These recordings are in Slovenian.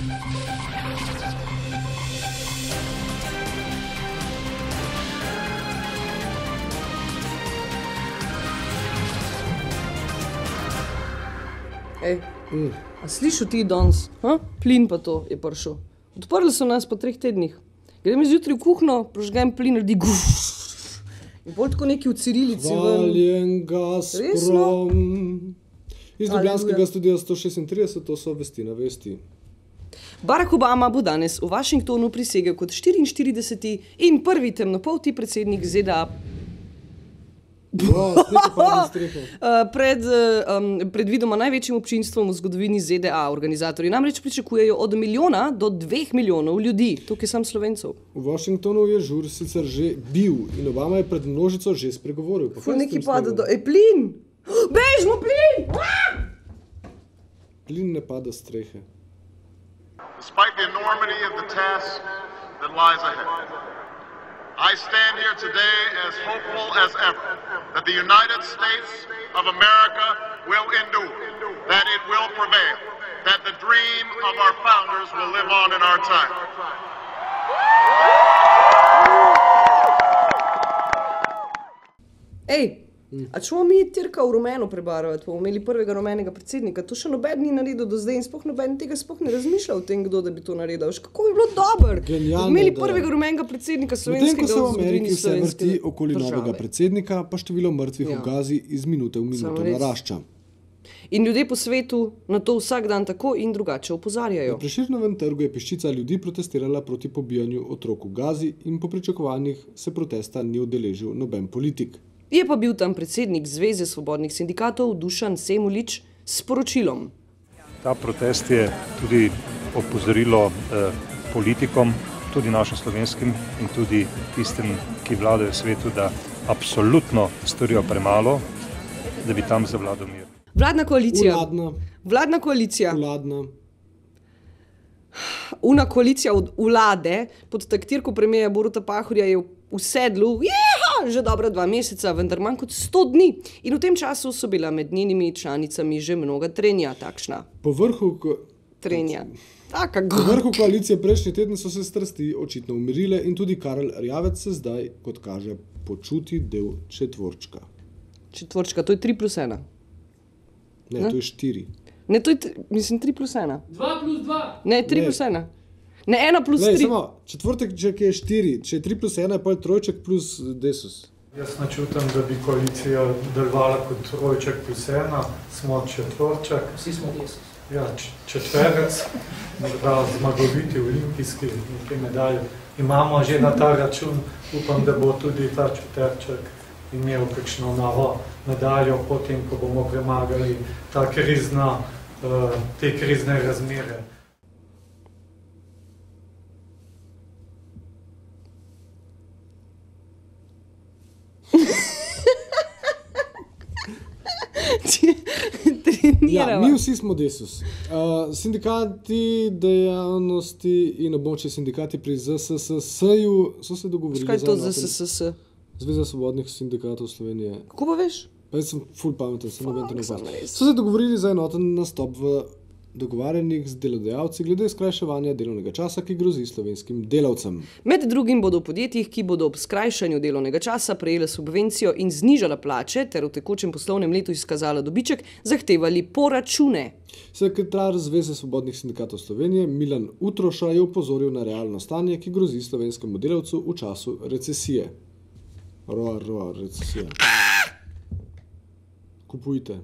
A slišal ti danes? Plin pa to je prišel. Odprli so nas po 3 tednih. Grem zjutraj v kuhno, prožgem plin, naredi guf. In bolj tako neki v cirilici. Hvaljen Gazprom. Iz ljubljanskega studia 136, to so vesti na vesti. Barack Obama bo danes v Washingtonu prisegel kot 44. in prvi temnopolti predsednik ZDA. Pred predvidoma največjim občinstvom v zgodovini ZDA. Organizatorji namreč pričakujejo od 1 milijona do 2 milijonov ljudi. Tukaj sam Slovencev. V Washingtonu je žur sicer že bil in Obama je pred množico že spregovoril. Neki pada do... plin! Bežmo, plin! Plin ne pada s strehe. Despite the enormity of the task that lies ahead, I stand here today as hopeful as ever that the United States of America will endure, that it will prevail, that the dream of our founders will live on in our time. A če bomo mi Tirka v rumeno prebarvati, bomo imeli prvega rumenega predsednika, to še noben ni naredil do zdaj in noben tega ne razmišlja o tem, kdo da bi to naredil. Kako bi bilo dobro, da bi imeli prvega rumenega predsednika slovenskega v zgodovini slovenske države. Medtem ko se v Ameriki vrti okoli novega predsednika, pa število mrtvih v Gazi iz minute v minuto narašča. In ljudje po svetu na to vsak dan tako in drugače opozarjajo. Na Prešernovem trgu je peščica ljudi protestirala proti pobijanju otrok v Gazi in po pričakovanjih se protesta ni udeležil noben politik. Je pa bil tam predsednik Zveze svobodnih sindikatov Dušan Semolič s sporočilom. Ta protest je tudi opozorilo politikom, tudi našim slovenskim in tudi tistim, ki vladajo svetu, da absolutno storijo premalo, da bi tam zavladal mir. Vladna koalicija. Vladna koalicija. Una koalicija od vlade pod taktirko premierja Boruta Pahorja je v sedlu že dobra 2 meseca, vendar manj kot 100 dni. In v tem času so bila med njenimi članicami že mnoga trenja takšna. Po vrhu koalicije prejšnji teden so se strasti očitno umirile in tudi Karel Erjavec se zdaj, kot kaže, počuti del četvorčka. Četvorčka, to je 3+1. Ne, to je 4. Ne, to je, mislim, 3+1. 2+2. Ne, 3+1. Ne, 1+3. Samo, četvorček je 4, če je 3+1, pa je trojček plus desus. Jaz načutam, da bi koalicija delovala kot trojček plus 1, smo četvorček. Vsi smo desus. Ja, četverec, morda zmagoviti olimpijski nekaj medalje. Imamo že na ta račun, upam, da bo tudi ta četverček imel kakšno novo medaljo potem, ko bomo premagali te krizne razmere. Ja, mi vsi smo desus. Sindikati dejavnosti in območje sindikati pri ZSSS-ju so se dogovorili. Kaj je to ZSSS? Zveza svobodnih sindikatov Slovenije. Kako pa veš? Pa jaz sem ful pameten, sem noben to ne znam. So se dogovorili za enoten nastop v dogovarjanjih z delodajalci glede skrajševanja delovnega časa, ki grozi slovenskim delavcem. Med drugim bodo v podjetjih, ki bodo ob skrajšanju delovnega časa prejele subvencijo in znižala plače ter v tekočem poslovnem letu izkazala dobiček, zahtevali poračune. Sekretar Zveze svobodnih sindikatov Slovenije Milan Utroša je opozoril na realno stanje, ki grozi slovenskemu delavcu v času recesije. Recesija. Kupujte.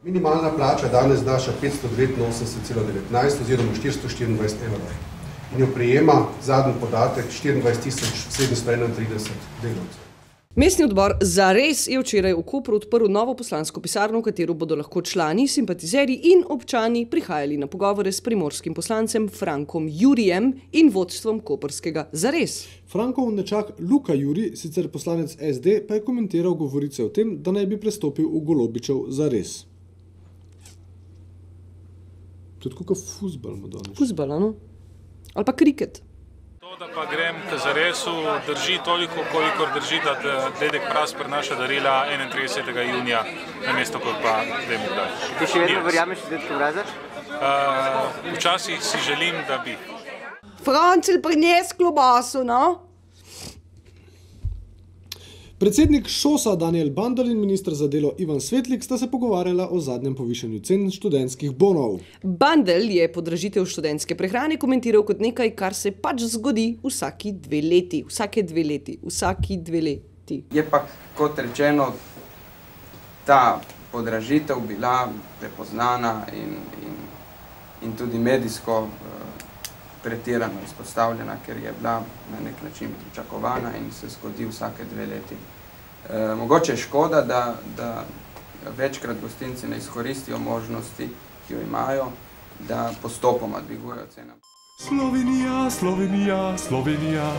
Minimalna plača danes znaša 589,19 oziroma 424 evrov in jo prejema zadnji podatek 24.731 delavcev. Mestni odbor Zares je včeraj v Kopru odprl novo poslansko pisarno, v katero bodo lahko člani, simpatizerji in občani prihajali na pogovore s primorskim poslancem Frankom Jurijem in vodstvom koprskega Zares. Frankov nečak Luka Juri, sicer poslanec SD, pa je komentiral govorice o tem, da naj bi prestopil v Golobičev Zares. Tudi kakor fuzbal ima danes. Fuzbal, ano? Ali pa kriket. To, da pa grem k Zaresu, drži toliko, kolikor drži, da dedek Pras prinaša darila 31. junija, namesto kot pa vemo kdaj. Ti še vedno verjameš v dedku Mraza? Včasih si želim, da bi. Francel prines klobaso, no? Predsednik ŠOS-a Danijel Bandl in minister za delo Ivan Svetlik sta se pogovarjala o zadnjem povišanju cen študentskih bonov. Bandl je podražitev študentske prehrane komentiral kot nekaj, kar se pač zgodi vsake 2 leti. Vsake 2 leti. Je pa, kot rečeno, ta podražitev bila prepoznana in tudi medijsko pretirano izpostavljena, ker je bila na nek način pričakovana in se zgodi vsake 2 leti. Mogoče je škoda, da večkrat gostinci ne izkoristijo možnosti, ki jo imajo, da postopoma dvigujejo cene. Slovenija, Slovenija, Slovenija.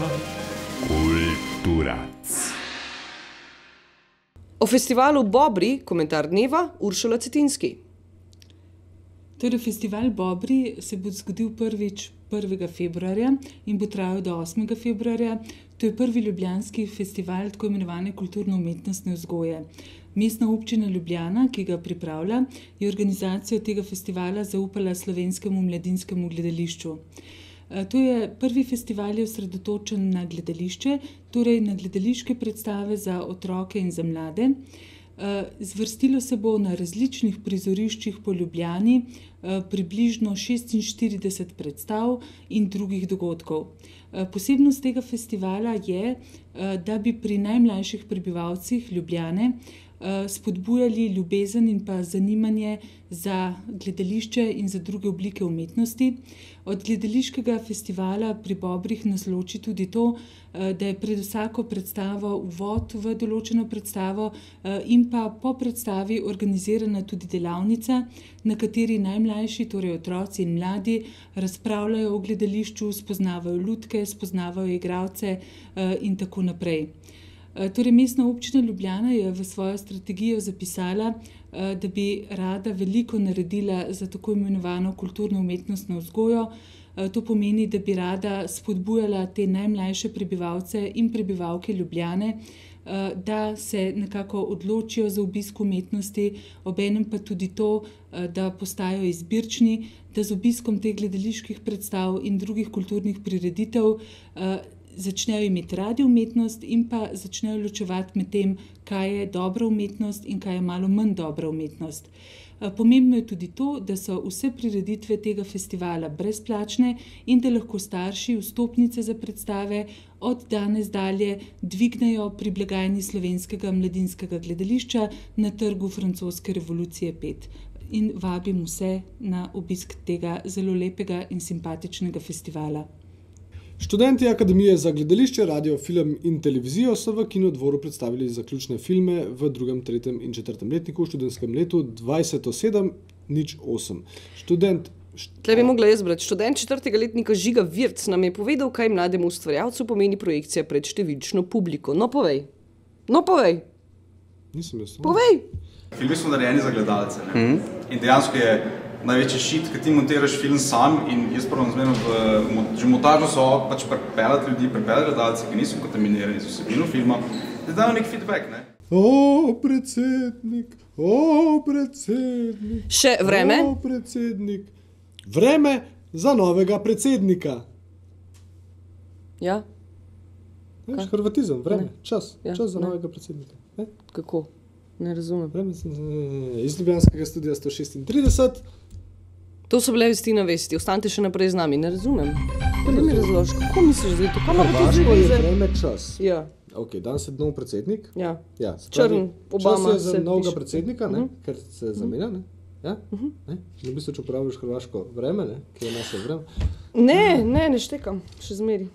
Kulturac. O festivalu Bobri, komentar dneva, Uršula Cetinski. Torej, festival Bobri se bo zgodil prvič 1. februarja in bo trajal do 8. februarja. To je prvi ljubljanski festival tako imenovane kulturno-umetnostne vzgoje. Mestna občina Ljubljana, ki ga pripravlja, je organizacijo tega festivala zaupala Slovenskemu mladinskemu gledališču. To je prvi festival, je osredotočen na gledališče, torej na gledališke predstave za otroke in za mlade. Zvrstilo se bo na različnih prizoriščih po Ljubljani približno 46 predstav in drugih dogodkov. Posebnost tega festivala je, da bi pri najmlajših prebivalcih Ljubljane spodbujali ljubezen in pa zanimanje za gledališče in za druge oblike umetnosti. Od gledališkega festivala pri Bobrih nas loči tudi to, da je pred vsako predstavo uvod v določeno predstavo in pa po predstavi organizirana tudi delavnica, na kateri najmlajši, torej otroci in mladi, razpravljajo o gledališču, spoznavajo lutke, spoznavajo igralce in tako naprej. Torej, Mestna občina Ljubljana je v svojo strategijo zapisala, da bi rada veliko naredila za tako imenovano kulturno-umetnostno vzgojo. To pomeni, da bi rada spodbujala te najmlajše prebivalce in prebivalke Ljubljane, da se nekako odločijo za obisk umetnosti, obenem pa tudi to, da postajajo izbirčni, da z obiskom teh gledaliških predstav in drugih kulturnih prireditev začnejo imeti radi umetnost in pa začnejo ločevati med tem, kaj je dobra umetnost in kaj je malo manj dobra umetnost. Pomembno je tudi to, da so vse prireditve tega festivala brezplačne in da lahko starši vstopnice za predstave od danes dalje dvignejo pri blagajni Slovenskega mladinskega gledališča na trgu Francoske revolucije 5. In vabim vse na obisk tega zelo lepega in simpatičnega festivala. Študenti Akademije za gledališče, radio, film in televizijo so v Kinodvoru predstavili zaključne filme v 2., 3. in 4. letniku v študentskem letu 2007-08. Tle bi mogla jaz brati. Študent 4. letnika Žiga Virc nam je povedal, kaj mlademu ustvarjalcu pomeni projekcija pred številčno publiko. No, povej. Nisem jaz. Povej. Filmi smo narejeni za gledalce. In dejansko je največji šit, ker ti montiraš film sam in jaz prvo zmerno že montažno so pač pripeljati ljudi, pripeljati gledalce, ki niso kontaminirani z vsebino filma, da dajo nek feedback, ne? O, predsednik, Še vreme? O, predsednik. Vreme za novega predsednika. Ja. Hrvatizem, vreme, čas za novega predsednika. Ne? Kako? Ne razumem. Vreme iz Ljubljanskega studia 136. To so bile vesti na vesti. Ostanite še naprej z nami. Ne razumem. Ne mi razloži. Kako misliš, da je to? Hrvaško je vreme čas. Ja. Ok, danes je nov predsednik. Ja. Črn, Obama. Čas je za novega predsednika, ker se zamenja, ne? Ja? V bistvu, če uporabiš hrvaško vreme, ki je naše vreme. Ne štekam. Še zmeri.